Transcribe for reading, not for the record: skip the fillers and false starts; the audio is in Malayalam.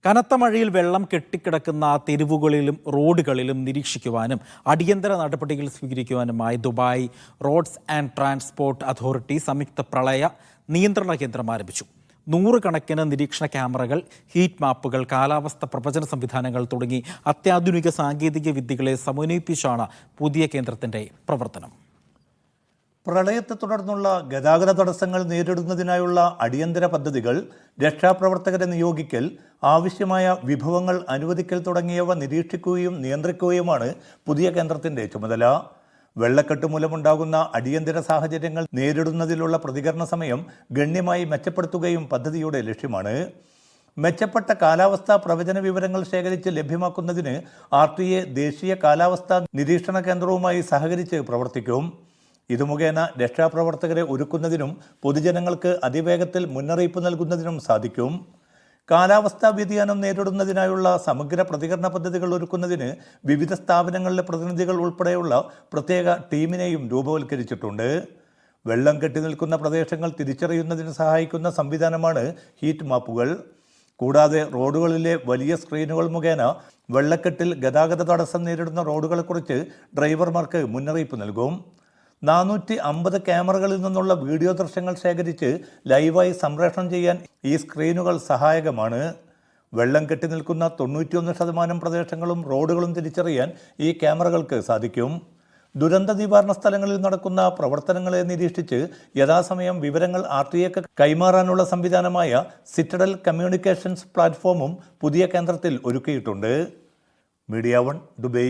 കനത്ത മഴയിൽ വെള്ളം കെട്ടിക്കിടക്കുന്ന തെരുവുകളിലും റോഡുകളിലും നിരീക്ഷിക്കുവാനും അടിയന്തര നടപടികൾ സ്വീകരിക്കുവാനുമായി Dubai roads and transport authority സംയുക്ത പ്രളയ നിയന്ത്രണ കേന്ദ്രം ആരംഭിച്ചു. 100 കണക്കിന് നിരീക്ഷണ ക്യാമറകൾ, ഹീറ്റ് മാപ്പുകൾ, കാലാവസ്ഥ പ്രവചന സംവിധാനങ്ങൾ തുടങ്ങി അത്യാധുനിക സാങ്കേതിക വിദ്യകളെ സമന്വയിപ്പിച്ചാണ് പുതിയ കേന്ദ്രത്തിന്റെ പ്രവർത്തനം. പ്രളയത്തെ തുടർന്നുള്ള ഗതാഗത തടസ്സങ്ങൾ നേരിടുന്നതിനായുള്ള അടിയന്തര പദ്ധതികൾ, രക്ഷാപ്രവർത്തകരെ നിയോഗിക്കൽ, ആവശ്യമായ വിഭവങ്ങൾ അനുവദിക്കൽ തുടങ്ങിയവ നിരീക്ഷിക്കുകയും നിയന്ത്രിക്കുകയുമാണ് പുതിയ കേന്ദ്രത്തിന്റെ ചുമതല. വെള്ളക്കെട്ട് മൂലമുണ്ടാകുന്ന അടിയന്തര സാഹചര്യങ്ങൾ നേരിടുന്നതിലുള്ള പ്രതികരണ സമയം ഗണ്യമായി മെച്ചപ്പെടുത്തുകയും പദ്ധതിയുടെ ലക്ഷ്യമാണ്. മെച്ചപ്പെട്ട കാലാവസ്ഥാ പ്രവചന വിവരങ്ങൾ ശേഖരിച്ച് ലഭ്യമാക്കുന്നതിന് RTA ദേശീയ കാലാവസ്ഥാ നിരീക്ഷണ കേന്ദ്രവുമായി സഹകരിച്ച് പ്രവർത്തിക്കും. ഇത് മുഖേന രക്ഷാപ്രവർത്തകരെ ഒരുക്കുന്നതിനും പൊതുജനങ്ങൾക്ക് അതിവേഗത്തിൽ മുന്നറിയിപ്പ് നൽകുന്നതിനും സാധിക്കും. കാലാവസ്ഥാ വ്യതിയാനം നേരിടുന്നതിനായുള്ള സമഗ്ര പ്രതികരണ പദ്ധതികൾ ഒരുക്കുന്നതിന് വിവിധ സ്ഥാപനങ്ങളിലെ പ്രതിനിധികൾ ഉൾപ്പെടെയുള്ള പ്രത്യേക ടീമിനെയും രൂപവൽക്കരിച്ചിട്ടുണ്ട്. വെള്ളം കെട്ടി നിൽക്കുന്ന പ്രദേശങ്ങൾ തിരിച്ചറിയുന്നതിന് സഹായിക്കുന്ന സംവിധാനമാണ് ഹീറ്റ് മാപ്പുകൾ. കൂടാതെ റോഡുകളിലെ വലിയ സ്ക്രീനുകൾ മുഖേന വെള്ളക്കെട്ടിൽ ഗതാഗത തടസ്സം നേരിടുന്ന റോഡുകളെക്കുറിച്ച് ഡ്രൈവർമാർക്ക് മുന്നറിയിപ്പ് നൽകും. 450 ക്യാമറകളിൽ നിന്നുള്ള വീഡിയോ ദൃശ്യങ്ങൾ ശേഖരിച്ച് ലൈവായി സംപ്രേഷണം ചെയ്യാൻ ഈ സ്ക്രീനുകൾ സഹായകമാണ്. വെള്ളം കെട്ടി നിൽക്കുന്ന 91% പ്രദേശങ്ങളും റോഡുകളും തിരിച്ചറിയാൻ ഈ ക്യാമറകൾക്ക് സാധിക്കും. ദുരന്ത നിവാരണ സ്ഥലങ്ങളിൽ നടക്കുന്ന പ്രവർത്തനങ്ങളെ നിരീക്ഷിച്ച് യഥാസമയം വിവരങ്ങൾ RTAക്ക് കൈമാറാനുള്ള സംവിധാനമായ സിറ്റഡൽ കമ്മ്യൂണിക്കേഷൻസ് പ്ലാറ്റ്ഫോമും പുതിയ കേന്ദ്രത്തിൽ ഒരുക്കിയിട്ടുണ്ട്. Media 1 Dubai.